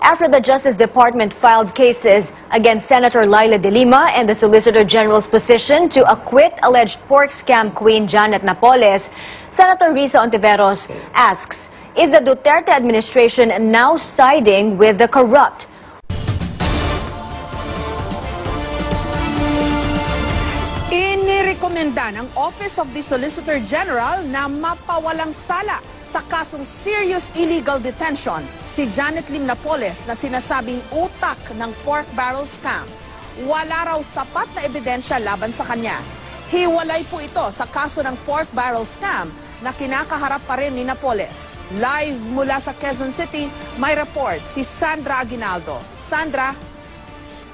after the Justice Department filed cases against Senator Laila De Lima and the Solicitor General's position to acquit alleged pork scam queen Janet Napoles. Senator Risa Ontiveros asks, is the Duterte administration now siding with the corrupt? Inirekomenda ng Office of the Solicitor General na mapawalang sala sa kasong serious illegal detention si Janet Lim Napoles na sinasabing utak ng pork barrel scam. Wala raw sapat na ebidensya laban sa kanya. Hiwalay po ito sa kaso ng pork barrel scam na kinakaharap pa rin ni Napoles. Live mula sa Quezon City, may report si Sandra Aguinaldo. Sandra?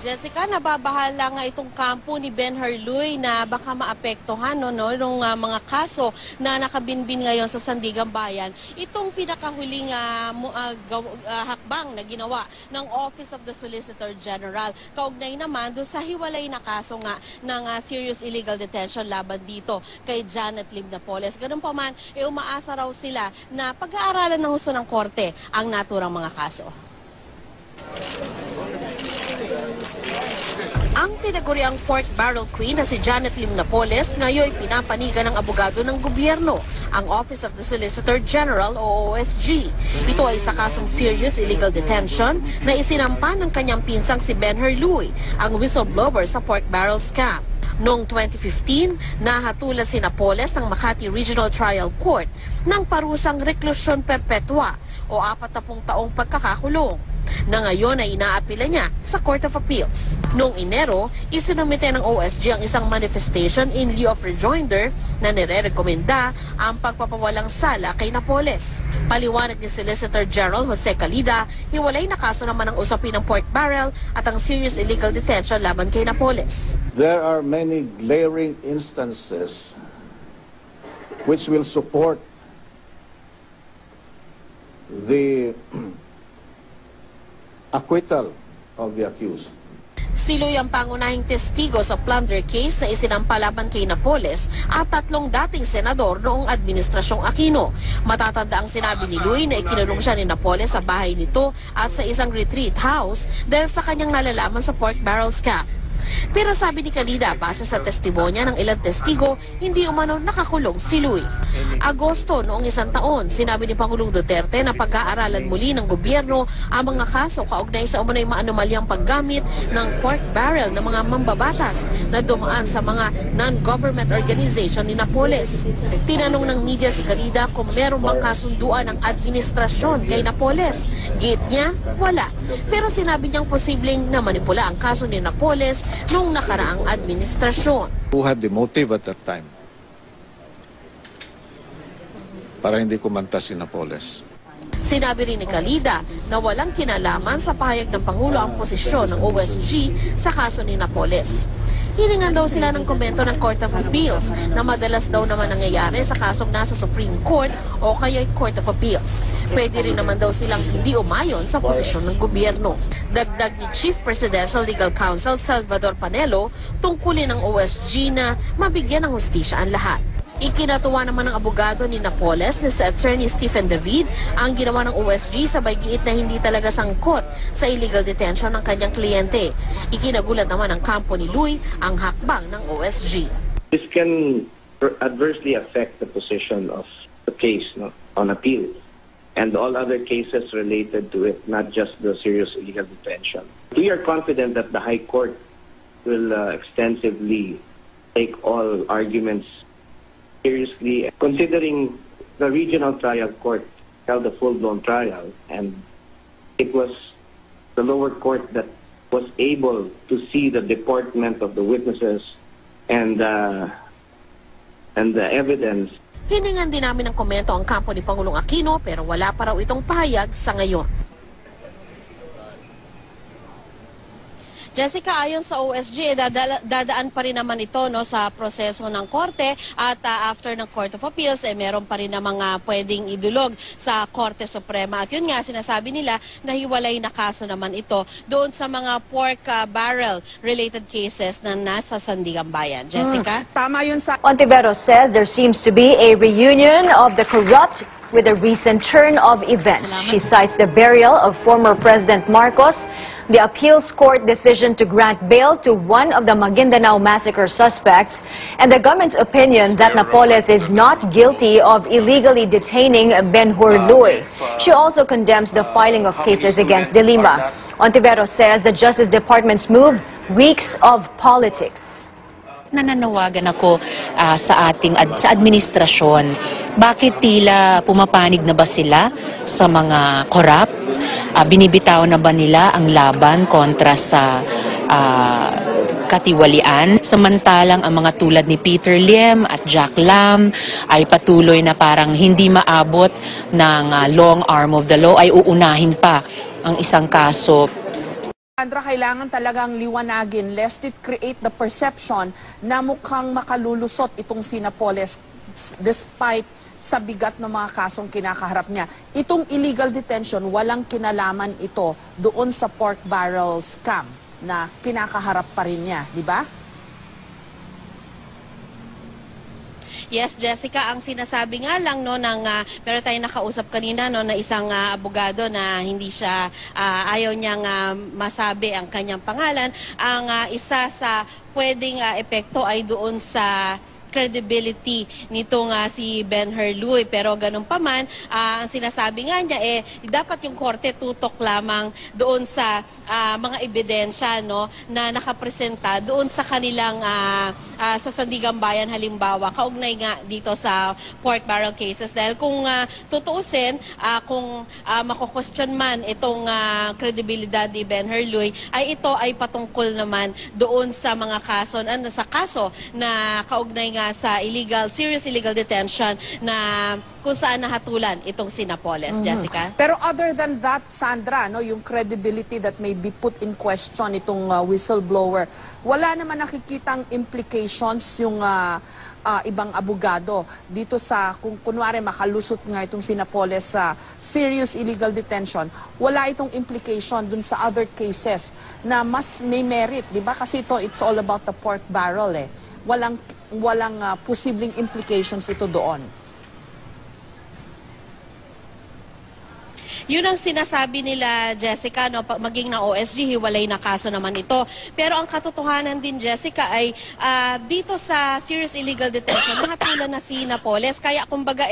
Jessica, nababahala nga itong kampo ni Ben Harluy na baka maapektuhan nung mga kaso na nakabinbin ngayon sa Sandigan Bayan. Itong pinakahuling hakbang na ginawa ng Office of the Solicitor General. Kaugnay naman doon sa hiwalay na kaso nga ng serious illegal detention laban dito kay Janet Lim Napoles. Ganun pa man, umaasa raw sila na pag-aaralan ng husto ng korte ang naturang mga kaso. Ang tinaguriang pork barrel queen na si Janet Lim Napoles ngayon pinapanigan ng abogado ng gobyerno, ang Office of the Solicitor General o OSG. Ito ay sa kasong serious illegal detention na isinampa ng kanyang pinsang si Ben Harluy, ang whistleblower sa pork barrel scam. Noong 2015, nahatulan si Napoles ng Makati Regional Trial Court ng parusang reklusyon perpetua o 40 taong pagkakakulong, na ngayon ay inaapila niya sa Court of Appeals. Noong Enero, isinumite ng OSG ang isang manifestation in lieu of rejoinder na nire-rekomenda ang pagpapawalang sala kay Napoles. Paliwanag ni Solicitor General Jose Calida, hiwalay na kaso naman ang usapin ng pork barrel at ang serious illegal detention laban kay Napoles. There are many glaring instances which will support the acquittal of the accused. Siloy ang pangunahing testigo sa plunder case na isinampa laban kay Napoles at 3 dating senador noong Administrasyong Aquino. Matatanda ang sinabi ni Luy na ikinulong siya ni Napoles sa bahay nito at sa isang retreat house dahil sa kanyang nalalaman sa pork barrel scam. Pero sabi ni Calida, base sa testimonya ng ilang testigo, hindi umano nakakulong si Luy. Agosto noong isang taon, sinabi ni Pangulong Duterte na pag-aaralan muli ng gobyerno ang mga kaso kaugnay sa umano'y maanomalyang paggamit ng pork barrel ng mga mambabatas na dumaan sa mga non-government organization ni Napoles. Tinanong ng media si Calida kung meron bang kasunduan ng administrasyon kay Napoles. Git niya, wala. Pero sinabi niyang posibleng na manipula ang kaso ni Napoles noong nakaraang administrasyon. Who had the motive at that time? Para hindi kumanta si Napoles. Sinabi rin ni Calida na walang kinalaman sa pahayag ng Pangulo ang posisyon ng OSG sa kaso ni Napoles. Hiningan daw sila ng komento ng Court of Appeals na madalas daw naman nangyayari sa kasong nasa Supreme Court o kaya Court of Appeals. Pwede rin naman daw silang hindi umayon sa posisyon ng gobyerno. Dagdag ni Chief Presidential Legal Counsel Salvador Panelo, tungkulin ng OSG na mabigyan ng hustisya ang lahat. Ikinatuwa naman ng abogado ni Napoles na si Attorney Stephen David ang ginawa ng OSG sa giit na hindi talaga sangkot sa illegal detention ng kanyang kliyente. Ikinagulat naman ng kampo ni Luy ang hakbang ng OSG. This can adversely affect the position of the case on appeal and all other cases related to it, not just the serious illegal detention. We are confident that the High Court will extensively take all arguments seriously, considering the regional trial court held a full-blown trial, and it was the lower court that was able to see the deportment of the witnesses and the evidence. Hiningan din namin ng komento ang kampo ni Pangulong Aquino pero wala pa raw itong pahayag sa ngayon. Jessica, ayon sa OSG, dadaan pa rin naman ito sa proseso ng korte at after ng Court of Appeals, meron pa rin na mga pwedeng idulog sa Korte Suprema. At yun nga, sinasabi nila na hiwalay na kaso naman ito doon sa mga pork barrel related cases na nasa Sandigan Bayan. Jessica? Tama yun sa... Ontiveros says there seems to be a reunion of the corrupt with the recent turn of events. She cites the burial of former President Marcos, the appeals court decision to grant bail to one of the Maguindanao massacre suspects, and the government's opinion that Napoles is not guilty of illegally detaining Ben-Hur Luy. She also condemns the filing of cases against De Lima. Ontiveros says the Justice Department's move reeks of politics. Nananawagan ako sa administrasyon. Bakit tila pumapanig na ba sila sa mga korap? Binibitaw na ba nila ang laban kontra sa katiwalian? Samantalang ang mga tulad ni Peter Liem at Jack Lam ay patuloy na parang hindi maabot ng long arm of the law, ay uunahin pa ang isang kaso. Sandra, kailangan talagang liwanagin lest it create the perception na mukhang makalulusot itong si Napoles despite sa bigat ng mga kasong kinakaharap niya. Itong illegal detention, walang kinalaman ito doon sa pork barrel scam na kinakaharap pa rin niya, di ba? Yes, Jessica, ang sinasabi nga lang no ng pero tayo nakausap kanina no na isang abogado na hindi siya ayaw niyang masabi ang kanyang pangalan. Ang isa sa pwedeng epekto ay doon sa credibility nitong si Ben-Hur Luy. Pero ganun pa man, ang sinasabi nga niya dapat yung korte tutok lamang doon sa mga ebidensya no, na nakapresenta doon sa kanilang sa Sandigan Bayan halimbawa, kaugnay nga dito sa pork barrel cases. Dahil kung tutuusin, kung mako-question man itong kredibilidad ni Ben-Hur Luy, ay ito ay patungkol naman doon sa mga kaso, sa kaso na kaugnay nga sa serious illegal detention na kung saan nahatulan itong si Napoles, Jessica. Pero other than that, Sandra, no, yung credibility that may be put in question itong whistleblower, wala naman nakikitang implications yung ibang abogado dito sa kung kunwari makalusot nga itong si Napoles sa serious illegal detention, wala itong implication dun sa other cases na mas may merit, di ba? Kasi ito, it's all about the pork barrel walang posibleng implications ito doon. Yun ang sinasabi nila, Jessica, no, maging na OSG, hiwalay na kaso naman ito. Pero ang katotohanan din, Jessica, ay dito sa serious illegal detention, nahatulan na si Napoles. Kaya kumbaga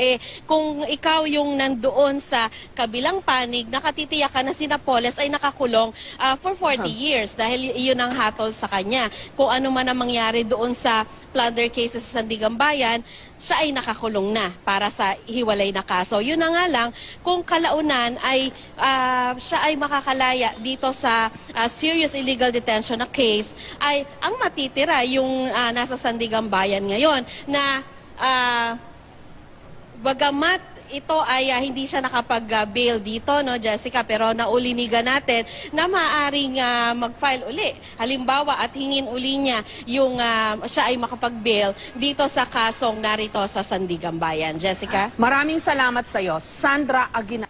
kung ikaw yung nandoon sa kabilang panig, nakatitiyak ka na si Napoles ay nakakulong for 40 years dahil yun ang hatol sa kanya. Kung ano man ang mangyari doon sa plunder cases sa Sandigan Bayan, siya ay nakakulong na para sa hiwalay na kaso. Yun na nga lang, kung kalaunan ay siya ay makakalaya dito sa serious illegal detention na case, ay ang matitira yung nasa Sandigan Bayan ngayon na bagamat ito ay hindi siya nakapag-bail dito, no, Jessica, pero naulinigan natin na maaaring mag-file uli. Halimbawa, at hingin uli niya yung siya ay makapag-bail dito sa kasong narito sa Sandigan Bayan. Jessica? Maraming salamat sa iyo, Sandra Aguinaldo.